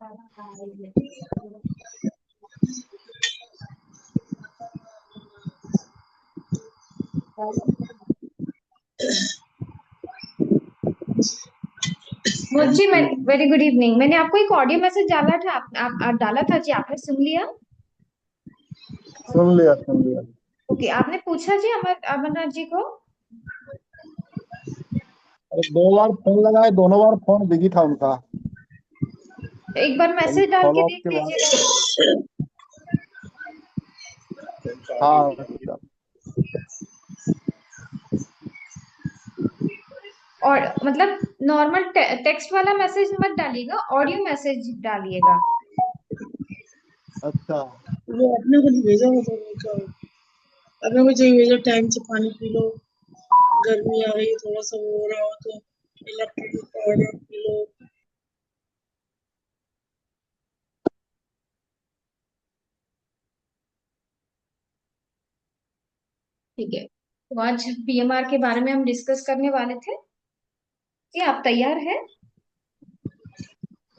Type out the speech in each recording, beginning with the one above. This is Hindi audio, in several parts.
जी मैं वेरी गुड इवनिंग। मैंने आपको एक ऑडियो मैसेज डाला था, आप डाला था जी, आपने सुन लिया? सुन लिया सुन लिया। ओके, आपने पूछा जी अमरनाथ जी को? अरे 2 बार फोन लगाए, दोनों बार फोन बिजी था उनका। एक बार अभी मैसेज डाल के फॉलो अप देख के बाद। लीजिएगा। हाँ। और मतलब नॉर्मल टेक्स्ट वाला मैसेज मत डालिएगा, ऑडियो मैसेज डालिएगा। अच्छा। वो अपने को नहीं भेजा, वो तो क्या अपने को चाहिए भेजा, टाइम से पानी पी लो, गर्मी आ रही है, थोड़ा सा वो हो रहा हो तो इलेक्ट्रिक पाउडर पी लो। ठीक है, तो आज पीएमआर के बारे में हम डिस्कस करने वाले थे कि आप तैयार हैं?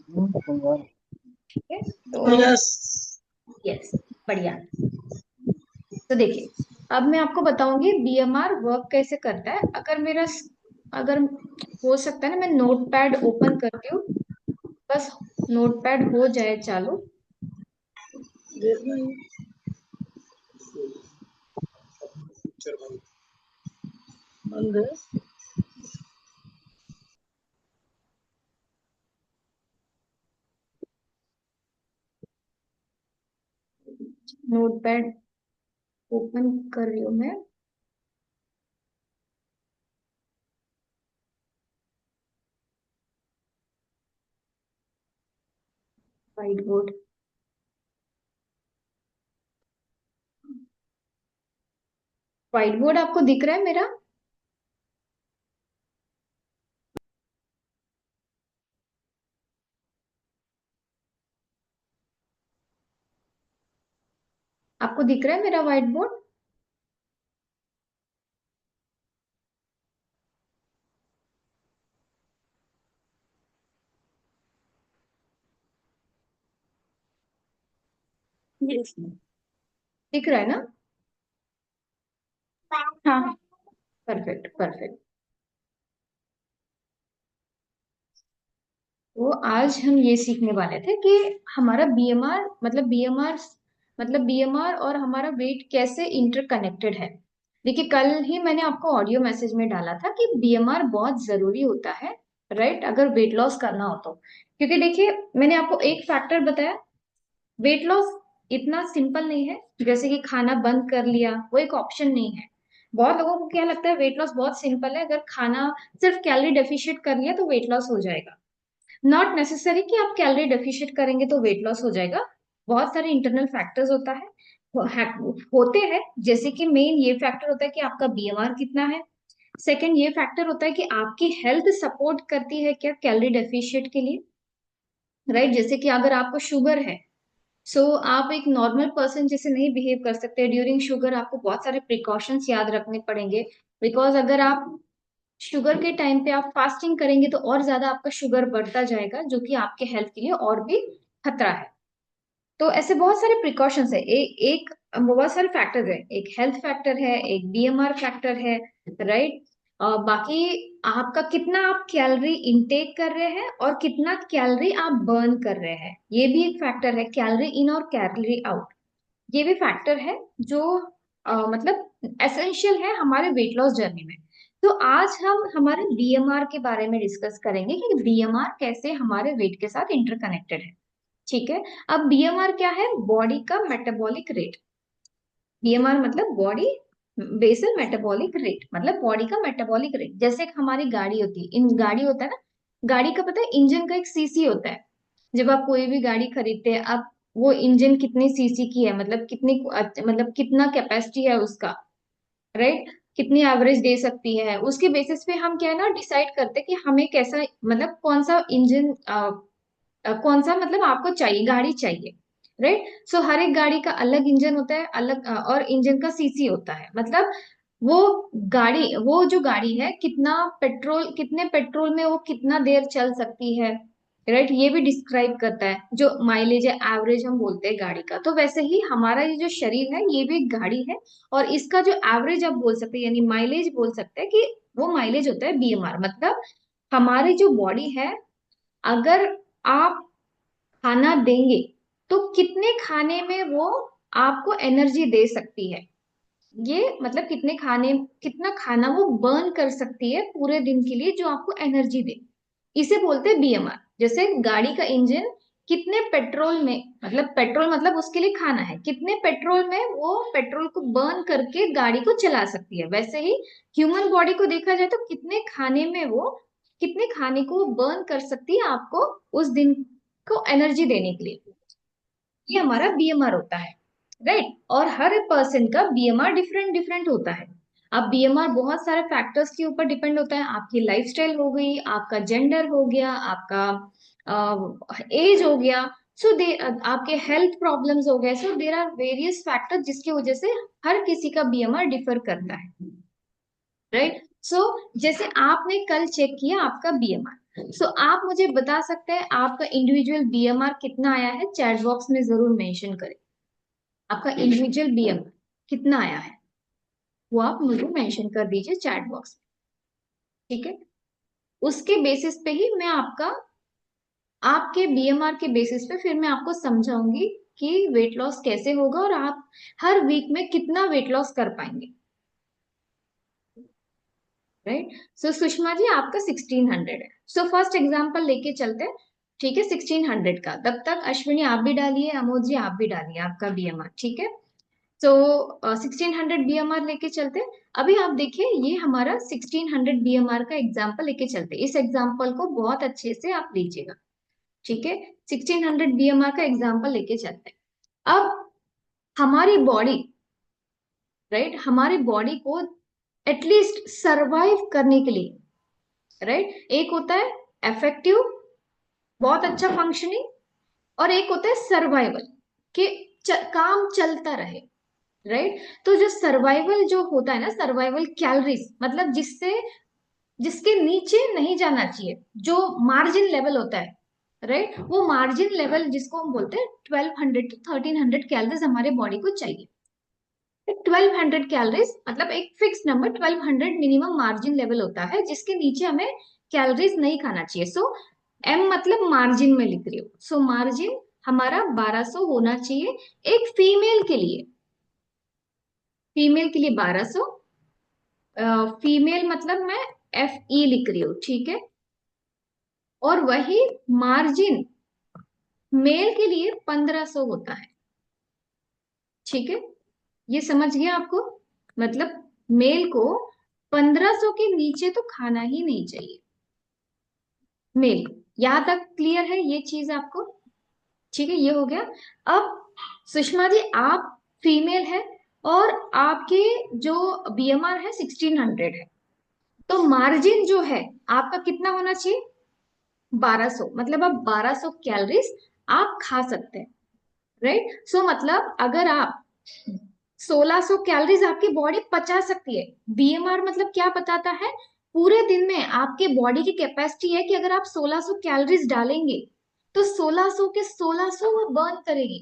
सुन रहा। ठीक है, तो यस। यस, बढ़िया। तो देखिए, अब मैं आपको बताऊंगी बीएमआर वर्क कैसे करता है। अगर हो सकता है ना, मैं नोटपैड ओपन करती हूँ, बस नोटपैड हो जाए चालू। देखना ही बंद है। नोटपैड ओपन कर रही हूँ मैं। व्हाइट बोर्ड, व्हाइट बोर्ड आपको दिख रहा है मेरा? आपको दिख रहा है मेरा व्हाइट बोर्ड? यस। दिख रहा है ना? हाँ। Perfect perfect. तो आज हम ये सीखने वाले थे कि हमारा बीएमआर बीएमआर और हमारा वेट कैसे इंटरकनेक्टेड है। देखिए, कल ही मैंने आपको ऑडियो मैसेज में डाला था कि बीएमआर बहुत जरूरी होता है, राइट, अगर वेट लॉस करना हो तो। क्योंकि देखिए, मैंने आपको एक फैक्टर बताया, वेट लॉस इतना सिंपल नहीं है जैसे कि खाना बंद कर लिया, वो एक ऑप्शन नहीं है। बहुत लोगों को क्या लगता है, वेट लॉस बहुत सिंपल है, अगर खाना सिर्फ कैलोरी डेफिशिएट कर लिया तो वेट लॉस हो जाएगा। नॉट नेसेसरी कि आप कैलोरी डेफिशिएट करेंगे तो वेट लॉस हो जाएगा। बहुत सारे इंटरनल फैक्टर्स होता है, होते हैं। जैसे कि मेन ये फैक्टर होता है कि आपका बीएमआर कितना है। सेकंड ये फैक्टर होता है कि आपकी हेल्थ सपोर्ट करती है क्या कैलोरी डेफिशिएट के लिए, राइट। जैसे कि अगर आपको शुगर है, सो आप एक नॉर्मल पर्सन जैसे नहीं बिहेव कर सकते ड्यूरिंग शुगर, आपको बहुत सारे प्रिकॉशंस याद रखने पड़ेंगे। बिकॉज अगर आप शुगर के टाइम पे आप फास्टिंग करेंगे तो और ज्यादा आपका शुगर बढ़ता जाएगा, जो कि आपके हेल्थ के लिए और भी खतरा है। तो ऐसे बहुत सारे प्रिकॉशंस है, एक बहुत सारे फैक्टर्स है, एक हेल्थ फैक्टर है, एक बीएमआर फैक्टर है, राइट। बाकी आपका कितना आप कैलोरी इंटेक कर रहे हैं और कितना कैलोरी आप बर्न कर रहे हैं, ये भी एक फैक्टर है। कैलोरी इन और कैलोरी आउट, ये भी फैक्टर है जो एसेंशियल है हमारे वेट लॉस जर्नी में। तो आज हम हमारे बीएमआर के बारे में डिस्कस करेंगे कि बीएमआर कैसे हमारे वेट के साथ इंटरकनेक्टेड है। ठीक है, अब बीएमआर क्या है? बॉडी का मेटाबॉलिक रेट। बीएमआर मतलब बॉडी बेसल मेटाबॉलिक रेट, मतलब बॉडी का मेटाबॉलिक रेट। जैसे कि हमारी गाड़ी होती है, इन गाड़ी होता है ना, गाड़ी का पता है इंजन का एक सीसी होता है। जब आप कोई भी गाड़ी खरीदते हैं, आप वो इंजन कितनी सीसी की है, मतलब कितना कैपेसिटी है उसका, राइट, कितनी एवरेज दे सकती है, उसके बेसिस पे हम क्या है ना डिसाइड करते हैं कि हमें कैसा मतलब कौन सा इंजन कौन सा मतलब आपको चाहिए, गाड़ी चाहिए, राइट। सो हर एक गाड़ी का अलग इंजन होता है, अलग और इंजन का सीसी होता है। मतलब वो वो जो गाड़ी है, कितना पेट्रोल, कितने पेट्रोल में वो कितना देर चल सकती है, राइट, ये भी डिस्क्राइब करता है जो माइलेज है, एवरेज हम बोलते हैं गाड़ी का। तो वैसे ही हमारा ये जो शरीर है ये भी एक गाड़ी है, और इसका जो एवरेज आप बोल सकते हैं यानी माइलेज बोल सकते हैं कि वो माइलेज होता है बीएमआर। मतलब हमारी जो बॉडी है, अगर आप खाना देंगे तो कितने खाने में वो आपको एनर्जी दे सकती है, ये मतलब कितना खाना वो बर्न कर सकती है पूरे दिन के लिए जो आपको एनर्जी दे, इसे बोलते हैं बीएमआर। जैसे गाड़ी का इंजन कितने पेट्रोल में, मतलब पेट्रोल मतलब उसके लिए खाना है, कितने पेट्रोल में वो पेट्रोल को बर्न करके गाड़ी को चला सकती है, वैसे ही ह्यूमन बॉडी को देखा जाए तो कितने खाने को वो बर्न कर सकती है आपको उस दिन को एनर्जी देने के लिए, ये हमारा बीएमआर होता है। राइट, और हर पर्सन का बीएमआर डिफरेंट डिफरेंट होता है। अब बीएमआर बहुत सारे फैक्टर्स के ऊपर डिपेंड होता है, आपकी लाइफस्टाइल हो गई, आपका जेंडर हो गया, आपका एज हो गया, सो दे आपके हेल्थ प्रॉब्लम्स हो गए, सो देर आर वेरियस फैक्टर्स जिसकी वजह से हर किसी का बीएमआर डिफर करता है। राइट, सो जैसे आपने कल चेक किया आपका बीएमआर, सो आप मुझे बता सकते हैं आपका इंडिविजुअल बीएमआर कितना आया है, चैट बॉक्स में जरूर मेंशन करें आपका इंडिविजुअल बीएमआर कितना आया है, वो आप मुझे मेंशन कर दीजिए चैट बॉक्स में, ठीक है। उसके बेसिस पे ही मैं आपके बीएमआर के बेसिस पे फिर मैं आपको समझाऊंगी कि वेट लॉस कैसे होगा और आप हर वीक में कितना वेट लॉस कर पाएंगे। राइट, सो सुषमा जी आपका 1600 है, सो फर्स्ट एग्जांपल लेके चलते हैं, ठीक है, 1600 का। तब तक अश्विनी आप भी डालिए, अमोद जी आप भी डालिए आपका बीएमआर, ठीक है। तो 1600 बीएमआर लेके चलते हैं। अभी आप देखिए ये हमारा 1600 बीएमआर का एग्जाम्पल लेके चलते हैं, इस एग्जाम्पल को बहुत अच्छे से आप लीजिएगा, ठीक है। 1600 बीएमआर का एग्जाम्पल लेके चलते हैं। अब हमारी बॉडी, राइट, हमारी बॉडी को एटलीस्ट सरवाइव करने के लिए, राइट, एक होता है इफेक्टिव, बहुत अच्छा फंक्शनिंग, और एक होता है सर्वाइवल, कि काम चलता रहे। राइट, तो जो सर्वाइवल जो होता है ना, सर्वाइवल कैलोरीज मतलब जिसके नीचे नहीं जाना चाहिए, जो मार्जिन लेवल होता है, राइट, वो मार्जिन लेवल जिसको हम बोलते हैं 1200 टू 1300 कैलोरीज हमारे बॉडी को चाहिए। 1200 कैलोरीज मतलब एक fix number, 1200 minimum margin level होता है जिसके नीचे हमें कैलोरीज नहीं खाना चाहिए। सो एम मतलब मार्जिन में लिख रही हूँ, सो मार्जिन हमारा 1200 होना चाहिए एक फीमेल के लिए, फीमेल के लिए 1200, फीमेल मतलब मैं एफ ई लिख रही हूँ, ठीक है। और वही मार्जिन मेल के लिए 1500 होता है, ठीक है। ये समझ गया आपको, मतलब मेल को 1500 के नीचे तो खाना ही नहीं चाहिए मेल। यहां तक क्लियर है ये चीज आपको, ठीक है, ये हो गया। अब सुषमा जी आप फीमेल है और आपके जो बीएमआर है 1600 है, तो मार्जिन जो है आपका कितना होना चाहिए, 1200, मतलब आप 1200 कैलोरीज आप खा सकते हैं। राइट, सो मतलब अगर आप 1600 कैलोरीज आपकी बॉडी पचा सकती है, बीएमआर मतलब क्या बताता है, पूरे दिन में आपके बॉडी की कैपेसिटी है कि अगर आप 1600 कैलोरीज डालेंगे तो 1600 के 1600 वो बर्न करेगी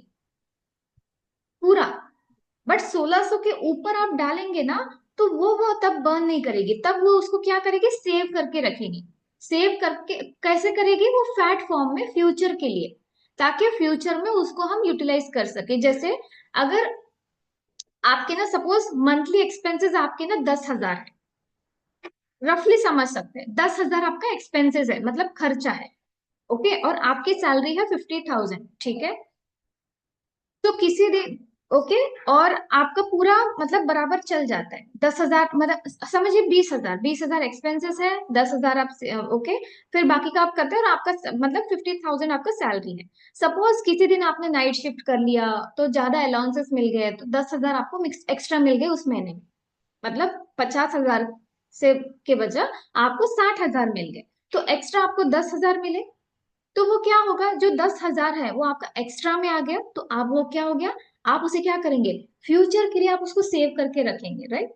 पूरा। बट 1600 के ऊपर आप डालेंगे ना तो वो तब बर्न नहीं करेगी, तब वो उसको क्या करेगी, सेव करके रखेगी। सेव करके कैसे करेगी, वो फैट फॉर्म में फ्यूचर के लिए, ताकि फ्यूचर में उसको हम यूटिलाइज कर सके। जैसे अगर आपके ना सपोज मंथली एक्सपेंसेस आपके ना 10,000 है, रफली समझ सकते हैं 10,000 आपका एक्सपेंसेस है मतलब खर्चा है, ओके, और आपकी सैलरी है 50,000, ठीक है। तो किसी दिन, ओके, और आपका पूरा मतलब बराबर चल जाता है 10,000, मतलब समझिए 20,000, 20,000 एक्सपेंसेस है, 10,000 आप ओके, फिर बाकी का आप करते हैं और आपका मतलब 50,000 आपका सैलरी है। सपोज किसी दिन आपने नाइट शिफ्ट कर लिया तो ज्यादा अलाउंसेस मिल गए तो 10,000 आपको मिक्स एक्स्ट्रा मिल गए उस महीने में, मतलब 50,000 से के बजाय आपको 60,000 मिल गए, तो एक्स्ट्रा आपको 10,000 मिले। तो वो क्या होगा, जो 10,000 है वो आपका एक्स्ट्रा में आ गया, तो आप वो क्या हो गया, आप उसे क्या करेंगे, फ्यूचर के लिए आप उसको सेव करके रखेंगे। राइट,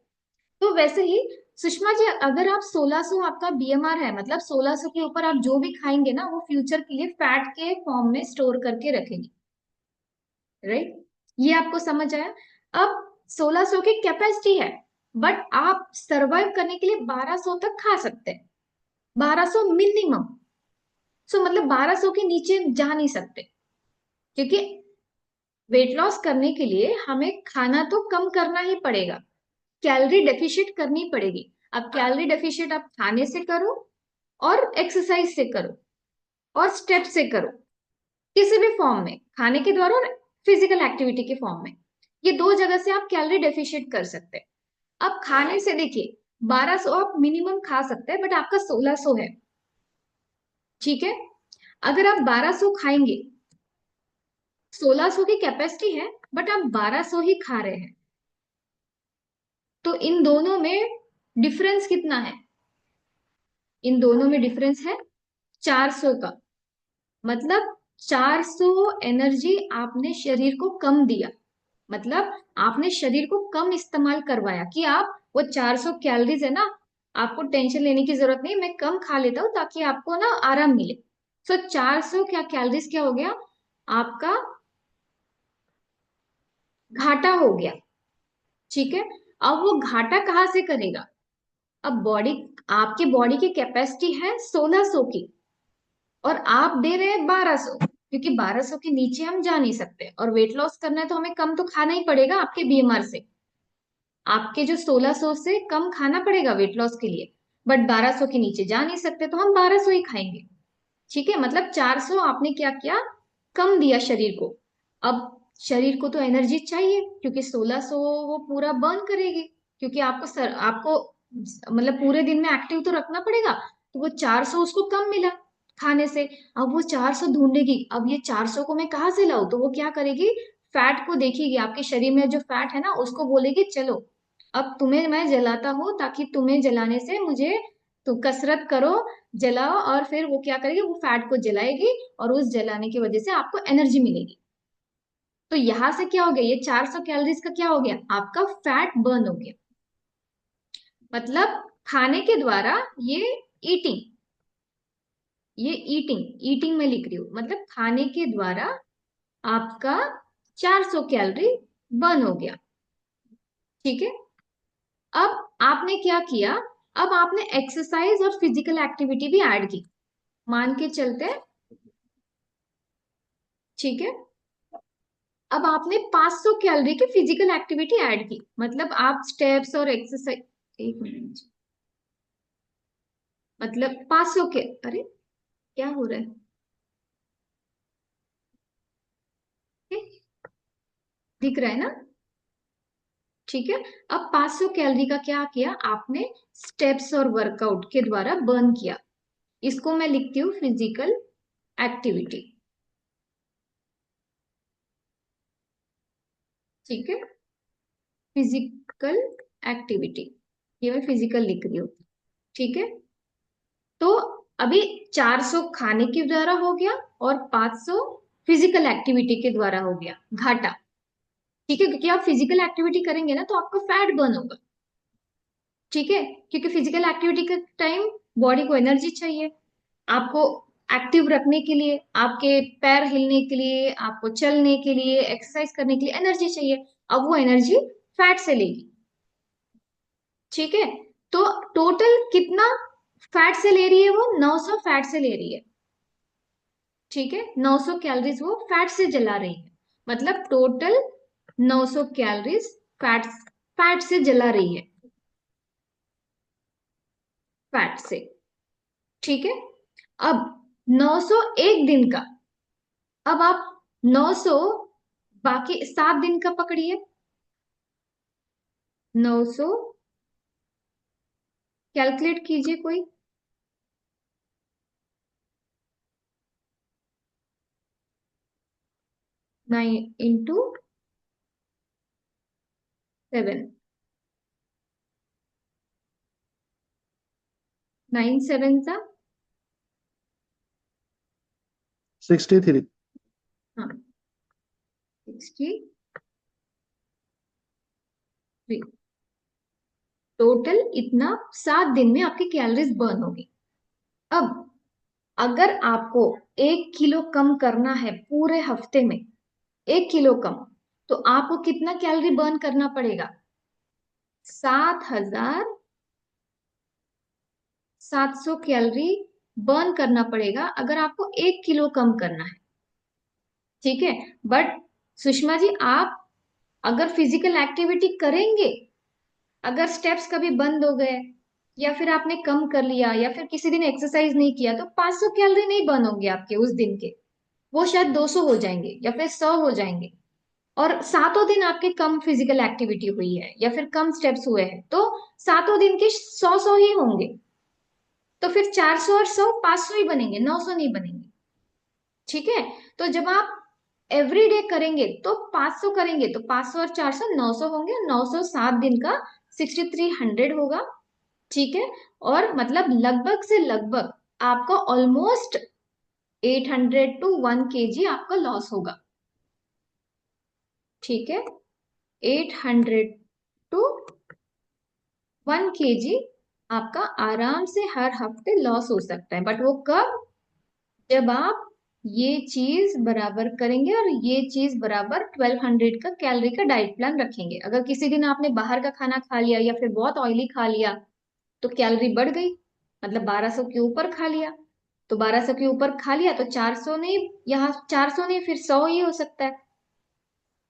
तो वैसे ही सुषमा जी, अगर आप 1600 आपका बीएमआर है, मतलब 1600 के ऊपर आप जो भी खाएंगे ना वो फ्यूचर के लिए फैट के फॉर्म में स्टोर करके रखेंगे, राइट? ये आपको समझ आया? अब 1600 की कैपेसिटी है, बट आप सरवाइव करने के लिए 1200 तक खा सकते हैं, 1200 मिनिमम। सो मतलब 1200 के नीचे जा नहीं सकते, क्योंकि वेट लॉस करने के लिए हमें खाना तो कम करना ही पड़ेगा, कैलोरी डेफिशिएट करनी पड़ेगी। अब कैलोरी डेफिशिएट आप खाने से करो और एक्सरसाइज से करो और स्टेप से करो, किसी भी फॉर्म में, खाने के द्वारा और फिजिकल एक्टिविटी के फॉर्म में, ये दो जगह से आप कैलोरी डेफिशिएट कर सकते हैं। अब खाने से देखिए, 1200 आप मिनिमम खा सकते हैं, बट आपका 1600 है, ठीक है? अगर आप 1200 खाएंगे, 1600 की कैपेसिटी है बट आप 1200 ही खा रहे हैं, तो इन दोनों में डिफरेंस कितना है? इन दोनों में डिफरेंस है 400 का। मतलब 400 एनर्जी आपने शरीर को कम दिया, मतलब आपने शरीर को कम इस्तेमाल करवाया कि आप वो 400 कैलोरीज है ना, आपको टेंशन लेने की जरूरत नहीं, मैं कम खा लेता हूँ ताकि आपको ना आराम मिले। सो 400 क्या कैलोरीज क्या हो गया आपका, घाटा हो गया, ठीक है? अब वो घाटा कहाँ से करेगा? अब बॉडी, आपकी बॉडी की कैपेसिटी है 1600 की और आप दे रहे हैं 1200, क्योंकि 1200 के नीचे हम जा नहीं सकते और वेट लॉस करना है तो हमें कम तो खाना ही पड़ेगा आपके बीएमआर से। आपके जो 1600 से कम खाना पड़ेगा वेट लॉस के लिए, बट 1200 के नीचे जा नहीं सकते तो हम 1200 ही खाएंगे, ठीक है? मतलब 400 आपने क्या किया, कम दिया शरीर को। अब शरीर को तो एनर्जी चाहिए, क्योंकि 1600 वो पूरा बर्न करेगी, क्योंकि आपको मतलब पूरे दिन में एक्टिव तो रखना पड़ेगा, तो वो 400 उसको कम मिला खाने से। अब वो 400 ढूंढेगी, अब ये 400 को मैं कहाँ से लाऊं? तो वो क्या करेगी, फैट को देखेगी, आपके शरीर में जो फैट है ना उसको बोलेगी चलो अब तुम्हें मैं जलाता हूँ, ताकि तुम्हें जलाने से मुझे, तो कसरत करो, जलाओ, और फिर वो क्या करेगी, वो फैट को जलाएगी और उस जलाने की वजह से आपको एनर्जी मिलेगी। तो यहां से क्या हो गया, ये 400 कैलोरीज का क्या हो गया, आपका फैट बर्न हो गया। मतलब खाने के द्वारा ये ईटिंग, ये ईटिंग ईटिंग में लिख रही हूँ, मतलब खाने के द्वारा आपका 400 कैलोरी बर्न हो गया, ठीक है? अब आपने क्या किया, अब आपने एक्सरसाइज और फिजिकल एक्टिविटी भी ऐड की, मान के चलते हैं, ठीक है? अब आपने 500 कैलोरी की फिजिकल एक्टिविटी ऐड की, मतलब आप स्टेप्स और एक्सरसाइज, एक मिनट, मतलब 500 के, अरे क्या हो रहा है, ए, दिख रहा है ना? ठीक है। अब 500 कैलोरी का क्या किया आपने, स्टेप्स और वर्कआउट के द्वारा बर्न किया, इसको मैं लिखती हूँ फिजिकल एक्टिविटी, ठीक है? फिजिकल एक्टिविटी, ये मैं फिजिकल लिख रही हूँ, ठीक है? तो अभी 400 खाने के द्वारा हो गया और 500 फिजिकल एक्टिविटी के द्वारा हो गया घाटा, ठीक है? क्योंकि आप फिजिकल एक्टिविटी करेंगे ना तो आपका फैट बर्न होगा, ठीक है? क्योंकि फिजिकल एक्टिविटी के टाइम बॉडी को एनर्जी चाहिए, आपको एक्टिव रखने के लिए, आपके पैर हिलने के लिए, आपको चलने के लिए, एक्सरसाइज करने के लिए एनर्जी चाहिए। अब वो एनर्जी फैट से लेगी, ठीक है? तो टोटल कितना फैट से ले रही है वो, 900 फैट से ले रही है, ठीक है? 900 कैलोरीज वो फैट से जला रही है, मतलब टोटल 900 कैलोरीज फैट फैट से जला रही है, फैट से, ठीक है? अब 900 एक दिन का, अब आप 900 बाकी 7 दिन का पकड़िए, 900 कैलकुलेट कीजिए कोई, 9 into 7, 9 7 सा, 63। हाँ 63, टोटल इतना 7 दिन में आपकी कैलोरीज बर्न होगी। अब अगर आपको 1 किलो कम करना है पूरे हफ्ते में, 1 किलो कम, तो आपको कितना कैलोरी बर्न करना पड़ेगा? 7,700 कैलोरी बर्न करना पड़ेगा अगर आपको 1 किलो कम करना है। ठीक है। बट सुषमा जी, आप अगर फिजिकल एक्टिविटी करेंगे, अगर स्टेप्स कभी बंद हो गए या फिर आपने कम कर लिया या फिर किसी दिन एक्सरसाइज नहीं किया, तो 500 कैलोरी नहीं बर्न होंगे आपके उस दिन के, वो शायद 200 हो जाएंगे या फिर 100 हो जाएंगे। और सातों दिन आपके कम फिजिकल एक्टिविटी हुई है या फिर कम स्टेप्स हुए हैं, तो सातों दिन के 100 ही होंगे। तो फिर 400 और 100 500 ही बनेंगे, 900 नहीं बनेंगे। ठीक है। तो जब आप एवरी डे करेंगे तो 500 करेंगे तो 500 और 400 900 होंगे, 900 7 दिन का 6300 होगा। ठीक है। और मतलब लगभग से लगभग आपका ऑलमोस्ट 800 टू 1 kg आपका लॉस होगा। ठीक है। 800 टू 1 kg आपका आराम से हर हफ्ते लॉस हो सकता है। बट वो कब? जब आप ये चीज बराबर करेंगे और ये चीज बराबर 1200 का कैलोरी का डाइट प्लान रखेंगे। अगर किसी दिन आपने बाहर का खाना खा लिया या फिर बहुत ऑयली खा लिया तो कैलोरी बढ़ गई, मतलब 1200 के ऊपर खा लिया, तो 1200 के ऊपर खा लिया तो 400 नहीं, यहाँ 400 नहीं फिर 100 ही हो सकता है।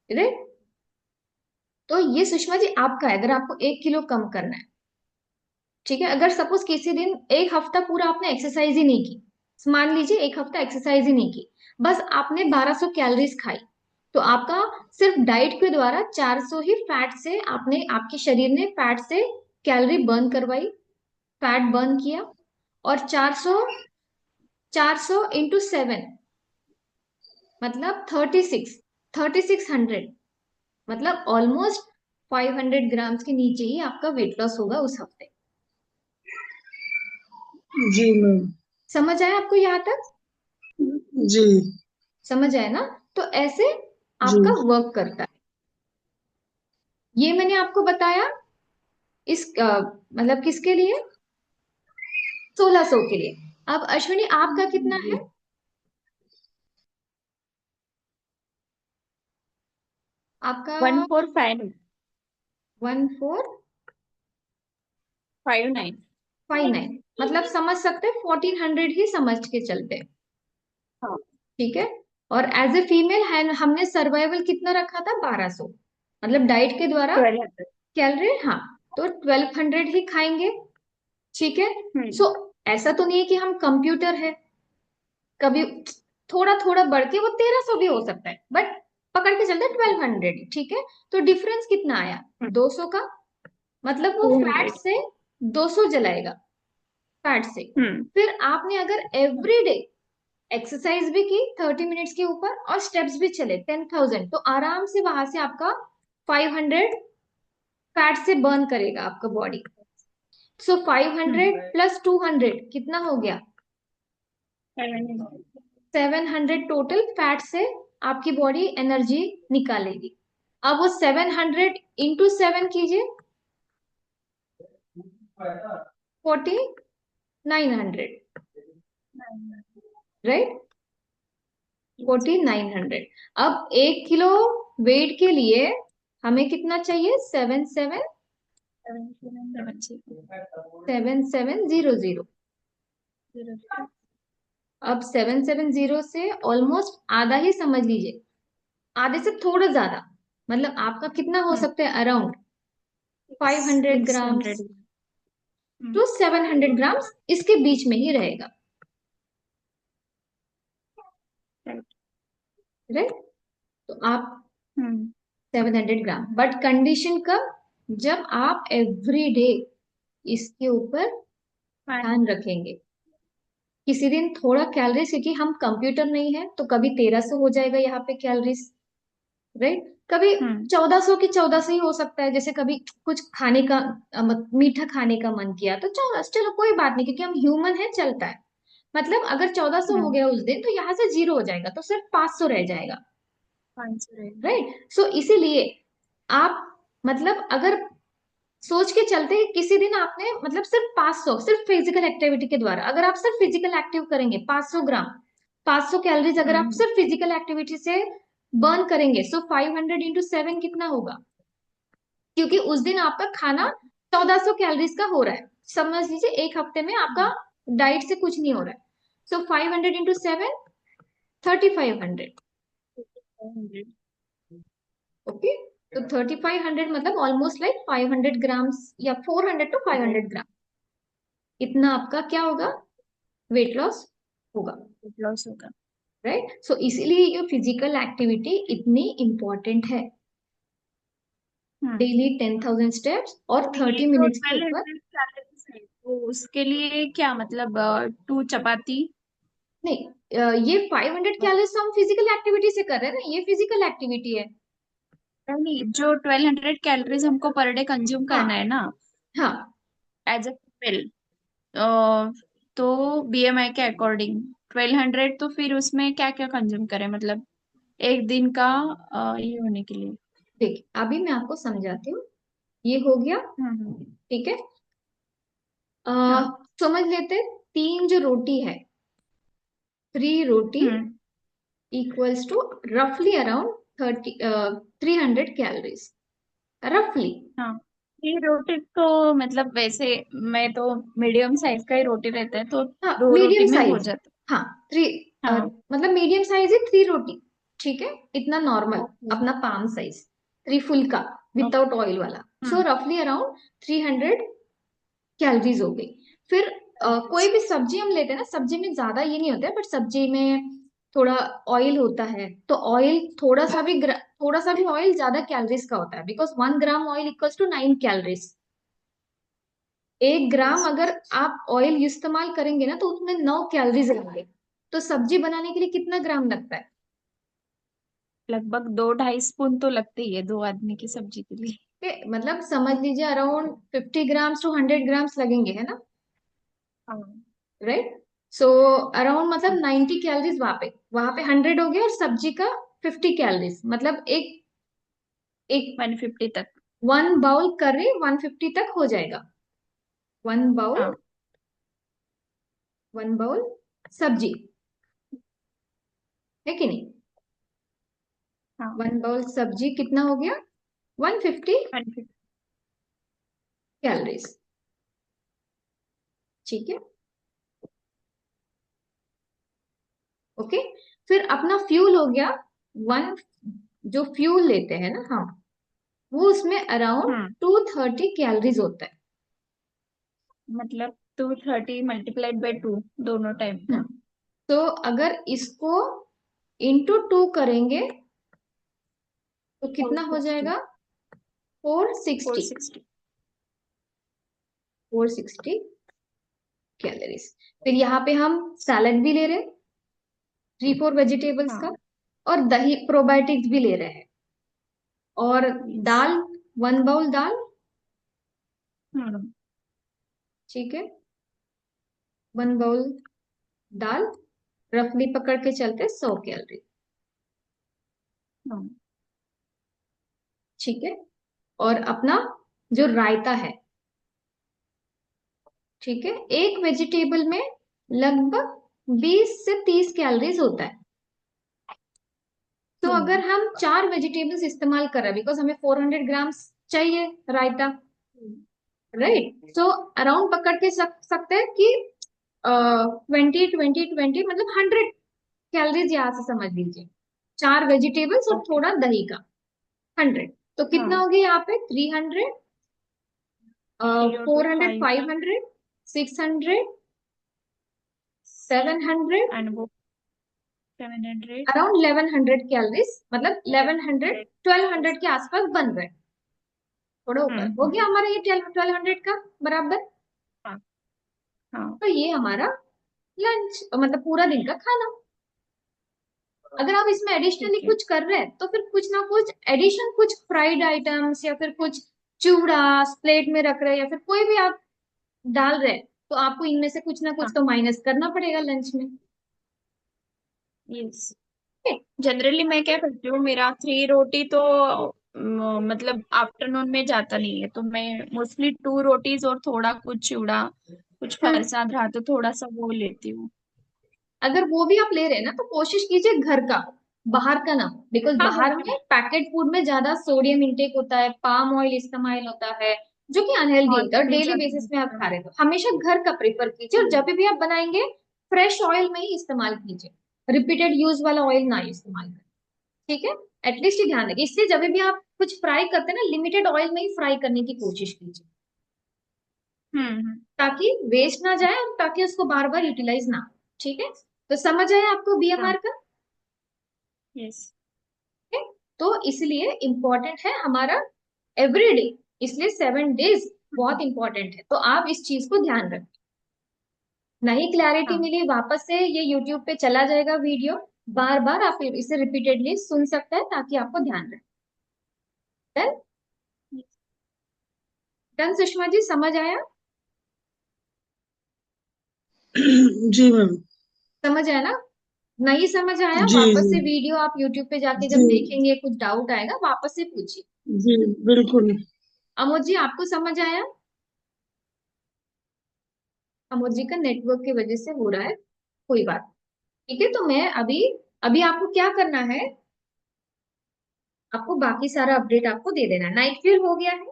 राइट। तो ये सुषमा जी आपका है, अगर आपको 1 किलो कम करना है। ठीक है। अगर सपोज किसी दिन एक हफ्ता पूरा आपने एक्सरसाइज ही नहीं की, मान लीजिए एक हफ्ता एक्सरसाइज ही नहीं की, बस आपने 1200 कैलोरीज खाई, तो आपका सिर्फ डाइट के द्वारा 400 ही फैट से आपने, आपके शरीर ने फैट से कैलोरी बर्न करवाई, फैट बर्न किया। और 400, 400 इंटू 7 मतलब 3600, मतलब ऑलमोस्ट 500 ग्राम्स के नीचे ही आपका वेट लॉस होगा उस हफ्ते। जी मैम। समझ आया आपको यहाँ तक? जी। समझ आया ना? तो ऐसे जी। आपका वर्क करता है। ये मैंने आपको बताया इस मतलब किसके लिए? 1600 के लिए। अब अश्विनी आपका कितना जी। है? आपका 1459। 1459, मतलब समझ सकते हैं 1400 ही समझ के चलते हैं। हाँ। ठीक है। और एज ए फीमेल है हमने सर्वाइवल कितना रखा था? 1200, मतलब डाइट के द्वारा 1200। कैलोरी, हाँ, तो 1200 ही खाएंगे। ठीक है। हम्म। सो ऐसा तो नहीं है कि हम कंप्यूटर है, कभी थोड़ा थोड़ा बढ़ के वो 1300 भी हो सकता है, बट पकड़ के चलते 1200। ठीक है। तो डिफरेंस कितना आया? 200 का, मतलब वो फैट 200। से 200 जलाएगा, फैट से। हम्म। फिर आपने अगर एवरी डे एक्सरसाइज भी की 30 मिनट्स के ऊपर और स्टेप्स भी चले 10,000, तो आराम से वहां से आपका 500 फैट से बर्न करेगा आपका बॉडी। सो 500 प्लस 200 कितना हो गया? 700 टोटल फैट से आपकी बॉडी एनर्जी निकालेगी। अब वो 700 इंटू 7 कीजिए, 4900, राइट? 4900। अब 1 किलो वेट के लिए हमें कितना चाहिए? 7700। अब 770 से ऑलमोस्ट आधा ही समझ लीजिए, आधे से थोड़ा ज्यादा, मतलब आपका कितना हो सकता है? Around 500 grams 600। टू 700 ग्राम्स, इसके बीच में ही रहेगा। राइट। तो आप 700 ग्राम, बट कंडीशन कब? जब आप एवरी डे इसके ऊपर ध्यान रखेंगे। किसी दिन थोड़ा कैलोरीज, क्योंकि हम कंप्यूटर नहीं है, तो कभी 1300 हो जाएगा यहाँ पे कैलोरीज, राइट? कभी 1400 की 1400 ही हो सकता है, जैसे कभी कुछ खाने का मीठा खाने का मन किया तो 1400, चलो कोई बात नहीं, क्योंकि हम ह्यूमन है, चलता है। मतलब अगर 1400 हो गया उस दिन तो यहाँ से 0 हो जाएगा, तो सिर्फ 500 रह जाएगा। 500 रहेगा। राइट। सो इसीलिए आप, मतलब अगर सोच के चलते हैं कि किसी दिन आपने मतलब सिर्फ 500 सिर्फ फिजिकल एक्टिविटी के द्वारा, अगर आप सिर्फ फिजिकल एक्टिव करेंगे 500 ग्राम, 500 कैलोरीज अगर आप हम्म सिर्फ फिजिकल एक्टिविटी से बर्न करेंगे, सो 500 × 7 कितना होगा? क्योंकि उस दिन आपका खाना 1400 कैलोरीज का हो रहा है, समझ लीजिए एक हफ्ते में आपका डाइट से कुछ नहीं हो रहा है। सो 500 × 7, 3500। 100। ओके, तो 3500 मतलब ऑलमोस्ट लाइक 500 ग्राम्स या 400 to 500 ग्राम, इतना आपका क्या होगा? वेट लॉस होगा। वेट लॉस होगा। राइट, सो इसीलिए ये फिजिकल एक्टिविटी इतनी इंपॉर्टेंट है। हम्म डेली 10,000 स्टेप्स और तो ये 30 जो मिनट्स के ट्वेल्व ऊपर। हंड्रेड कैलोरीज है तो उसके लिए क्या मतलब 2 चपाती। नहीं, ये 500 कैलोरीज तो हम फिजिकल एक्टिविटी से कर रहे हैं ना, ये फिजिकल एक्टिविटी है। नहीं, जो 1200 कैलोरीज हमको पर डे कंज्यूम हाँ करना है ना, हाँ। एज अ फीमेल, तो बीएमआई के अकॉर्डिंग 1200, तो फिर उसमें क्या क्या कंज्यूम करें मतलब एक दिन का ये होने के लिए। देखिए अभी मैं आपको समझाती हूँ, ये हो गया। हम्म ठीक है, अ, हाँ समझ लेते हैं, तीन जो रोटी है, 3 रोटी हम्म इक्वल्स टू रफली अराउंड 300 कैलोरीज, रफली। हाँ। ये रोटी तो मतलब वैसे मैं तो मीडियम साइज का ही रोटी रहता है तो हाँ, दो मीडियम रोटी में हो साइज। जाता हाँ, थ्री, हाँ। मतलब मीडियम साइज है 3 रोटी। ठीक है, इतना नॉर्मल, ओके अपना पाम साइज, 3 फुल का, ओके। विदाउट ऑयल वाला। सो हम्म रफली अराउंड 300 कैलोरीज हो गई। फिर कोई भी सब्जी हम लेते हैं ना, सब्जी में ज्यादा ये नहीं होता है, बट सब्जी में थोड़ा ऑयल होता है, तो ऑयल थोड़ा सा भी ऑयल ज्यादा कैलोरीज का होता है, because 1 gram oil equals to 9 calories. 1 gram yes. अगर आप ऑयल इस्तेमाल करेंगे ना, तो उसमें 9 कैलोरीज रहेंगे। तो सब्जी बनाने के लिए कितना ग्राम लगता है? लगभग 2-2.5 स्पून तो लगते ही है 2 आदमी की सब्जी के लिए। मतलब समझ लीजिए अराउंड 50 ग्राम्स to 100 ग्राम्स लगेंगे, है ना? हाँ राइट, सो अराउंड मतलब 90 कैलोरीज, वहां पे 100 हो गया, और सब्जी का 50 कैलोरीज, मतलब एक एक 150 तक। 1 बाउल करी 150 तक हो जाएगा। 1 बाउल, हाँ 1 बाउल सब्जी, है कि नहीं? हाँ। 1 बाउल सब्जी कितना हो गया? 150 150। कैलोरीज। ठीक है, ओके। फिर अपना फ्यूल हो गया वन, जो फ्यूल लेते हैं ना हम, वो उसमें अराउंड हम्म 230 कैलोरीज होता है। मतलब 230 मल्टीप्लाइड बाई 2 दोनों टाइम का। तो अगर इसको इंटू 2 करेंगे तो फोर कितना हो सिक्सटी जाएगा? 460। 460। 460 कैलोरीज। फिर यहाँ पे हम सैलड भी ले रहे हैं, 3-4 वेजिटेबल्स का, हाँ और दही प्रोबायोटिक्स भी ले रहे हैं, और यस। दाल, 1 बाउल दाल। हम्म ठीक है, 1 बाउल दाल, रफली पकड़ के चलते 100 कैलोरी। हाँ ठीक है, और अपना जो रायता है, ठीक है, एक वेजिटेबल में लगभग 20 से 30 कैलोरीज होता है। तो अगर हम्म हम 4 वेजिटेबल्स इस्तेमाल कर रहे हैं, बिकॉज हमें 400 ग्राम्स चाहिए रायता, राइट, सो अराउंड पकड़ के सकते हैं कि 20 20 20 मतलब 100 कैलोरीज यहाँ से समझ लीजिए, 4 वेजिटेबल्स और ओके। थोड़ा दही का 100। तो कितना हाँ हो गया यहाँ पे? 300, 3 और 2 400, 5 500, 600, 700, एंड वो 700। अराउंड 1100 कैलोरीज, मतलब 1100, 1200 के आसपास बन रहे हैं। थोड़ा ऊपर हो गया हम्म। हमारा ये 1200 का बराबर। हाँ हाँ। तो ये हमारा लंच, मतलब पूरा दिन का खाना। अगर आप इसमें एडिशनली ठीक है। कुछ कर रहे हैं, तो फिर कुछ ना कुछ एडिशन, कुछ फ्राइड आइटम्स या फिर कुछ चूड़ा प्लेट में रख रहे हैं, या फिर कोई भी आप डाल रहे हैं, तो आपको इनमें से कुछ ना कुछ हाँ तो माइनस करना पड़ेगा लंच में। यस। ठीक जनरली मैं क्या करती हूँ, मेरा 3 रोटी तो मतलब आफ्टरनून में जाता नहीं है, तो मैं मोस्टली 2 रोटीज और थोड़ा कुछ चूड़ा, कुछ तो फरसाद रहा तो थोड़ा सा वो लेती हूँ। अगर वो भी आप ले रहे हैं ना तो कोशिश कीजिए घर का, बाहर का ना। बिकॉज हाँ वो बाहर भी। में पैकेट फूड में ज्यादा सोडियम इंटेक होता है, पाम ऑयल इस्तेमाल होता है, जो कि अनहेल्दी और होता है, और भी डेली ज्यादा बेसिस में आप होता खा है। रहे हो तो हमेशा घर का प्रेफर कीजिए। और जब भी आप बनाएंगे फ्रेश ऑयल में ही इस्तेमाल कीजिए, रिपीटेड यूज वाला ऑयल ना इस्तेमाल करें। ठीक है, एटलीस्ट ये ध्यान रखिए। इसलिए जब भी आप कुछ फ्राई करते हैं ना, लिमिटेड ऑयल में ही फ्राई करने की कोशिश कीजिए, हम्म। ताकि वेस्ट ना जाए और ताकि उसको बार बार यूटिलाइज ना हो। ठीक है, तो समझ आया आपको हाँ। बीएमआर का? यस। है? तो इसलिए इम्पोर्टेंट है हमारा एवरीडे, इसलिए 7 डेज बहुत इंपॉर्टेंट है। तो आप इस चीज को ध्यान रखें। नहीं क्लैरिटी हाँ। मिली, वापस से ये यूट्यूब पे चला जाएगा वीडियो, बार बार आप इसे रिपीटेडली सुन सकते हैं ताकि आपको ध्यान रहे। डन? डन सुषमा जी, समझ आया? जी मैम। समझ आया ना? नहीं समझ आया, जी वापस जी से वीडियो आप यूट्यूब पे जाके जी जब देखेंगे, कुछ डाउट आएगा वापस से पूछिए। जी बिल्कुल। अमोद जी, आपको समझ आया? अमोद जी का नेटवर्क की वजह से हो रहा है, कोई बात नहीं। ठीक है, तो मैं अभी अभी आपको क्या करना है, आपको बाकी सारा अपडेट आपको दे देना है। नाइट फील हो गया है?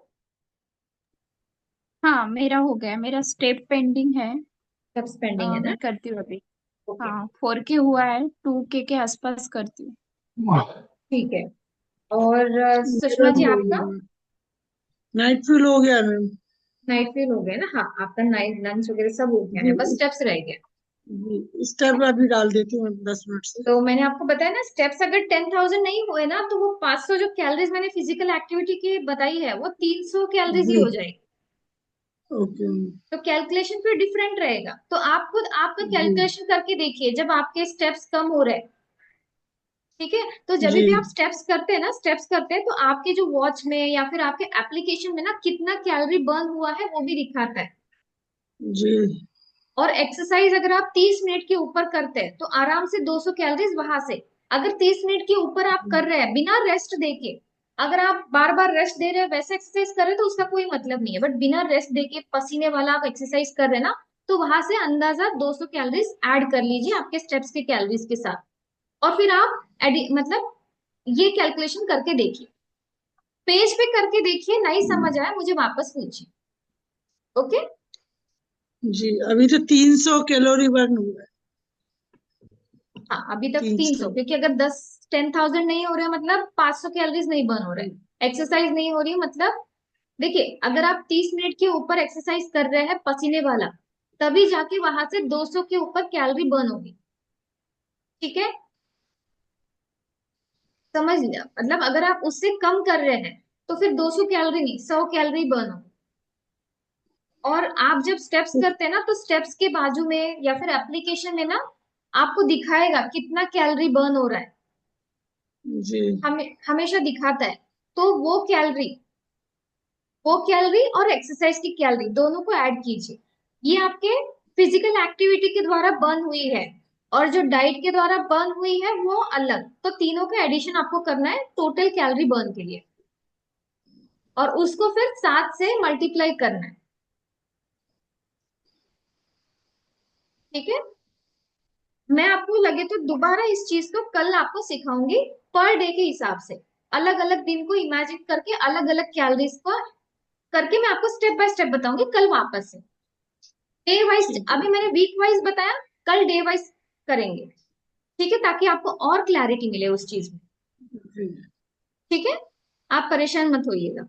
हाँ मेरा हो गया, मेरा स्टेप पेंडिंग है। सब पेंडिंग है ना? मैं करती हूँ अभी। ओके, हाँ 4K हुआ है, 2K के आसपास करती हूँ। ठीक है। और मेरा सुषमा जी भी हो आपका? गया, नाइट फील हो गया मैम। नाइट फील हो गया ना? हाँ, आपका नाइट लंच वगैरह सब हो गया जी है, बस स्टेप्स रह गए। जी स्टेप अभी डाल देती हूँ 10 मिनट से। तो मैंने आपको बताया ना, स्टेप्स अगर 10,000 नहीं हुए ना तो वो 500 जो कैलोरीज मैंने फिजिकल एक्टिविटी की बताई है वो 300 कैलोरीज ही जी हो जाएगी। Okay ma'am. तो कैलकुलेशन फिर डिफरेंट रहेगा। तो आप खुद आपका जी कैलकुलेशन करके देखिए जब आपके स्टेप्स कम हो रहे हैं। ठीक है, तो जब जी भी आप स्टेप्स करते हैं ना, स्टेप्स करते हैं तो आपके जो वॉच में या फिर आपके एप्लीकेशन में ना कितना कैलोरी बर्न हुआ है वो भी दिखाता है। जी और एक्सरसाइज अगर आप 30 मिनट के ऊपर करते हैं तो आराम से 200 कैलोरीज वहां से। अगर 30 मिनट के ऊपर आप कर रहे हैं बिना रेस्ट देके, अगर आप बार बार रेस्ट दे रहे हैं वैसे एक्सरसाइज कर रहे हैं तो उसका कोई मतलब नहीं है, बट बिना रेस्ट देके पसीने वाला आप एक्सरसाइज कर रहे हैं ना, तो वहां से अंदाजा 200 कैलोरीज ऐड कर लीजिए आपके स्टेप्स के कैलोरीज के साथ। और फिर आप मतलब ये कैलकुलेशन करके देखिए, पेज पे करके देखिए। नहीं समझ आया मुझे वापस पूछिए। ओके? जी अभी तो 300 कैलोरी बर्न हुआ है। हाँ, अभी तक तीन 300, स्टेप क्योंकि अगर 10,000 नहीं हो रहे मतलब 500 कैलोरीज नहीं बर्न हो रहा है, एक्सरसाइज नहीं हो रही है मतलब। देखिए, अगर आप 30 मिनट के ऊपर एक्सरसाइज कर रहे हैं पसीने वाला, तभी जाके वहां से 200 के ऊपर कैलोरी बर्न होगी। ठीक है, समझ लिया? मतलब अगर आप उससे कम कर रहे हैं तो फिर 200 कैलोरी नहीं, 100 कैलोरी बर्न होगी। और आप जब स्टेप्स करते हैं ना तो स्टेप्स के बाजू में या फिर एप्लीकेशन में ना आपको दिखाएगा कितना कैलोरी बर्न हो रहा है, जी हमेशा दिखाता है। तो वो कैलोरी और एक्सरसाइज की कैलोरी दोनों को ऐड कीजिए। ये आपके फिजिकल एक्टिविटी के द्वारा बर्न हुई है और जो डाइट के द्वारा बर्न हुई है वो अलग, तो तीनों का एडिशन आपको करना है टोटल कैलोरी बर्न के लिए, और उसको फिर 7 से मल्टीप्लाई करना है। ठीक है, मैं आपको लगे तो दोबारा इस चीज को कल आपको सिखाऊंगी, पर डे के हिसाब से अलग अलग दिन को इमेजिन करके अलग अलग कैलोरीज को करके मैं आपको स्टेप बाय स्टेप बताऊंगी कल वापस से। डे वाइज ठीक है। अभी मैंने वीक वाइज बताया, कल डे वाइज करेंगे। ठीक है, ताकि आपको और क्लैरिटी मिले उस चीज में। जी ठीक है, आप परेशान मत होइएगा।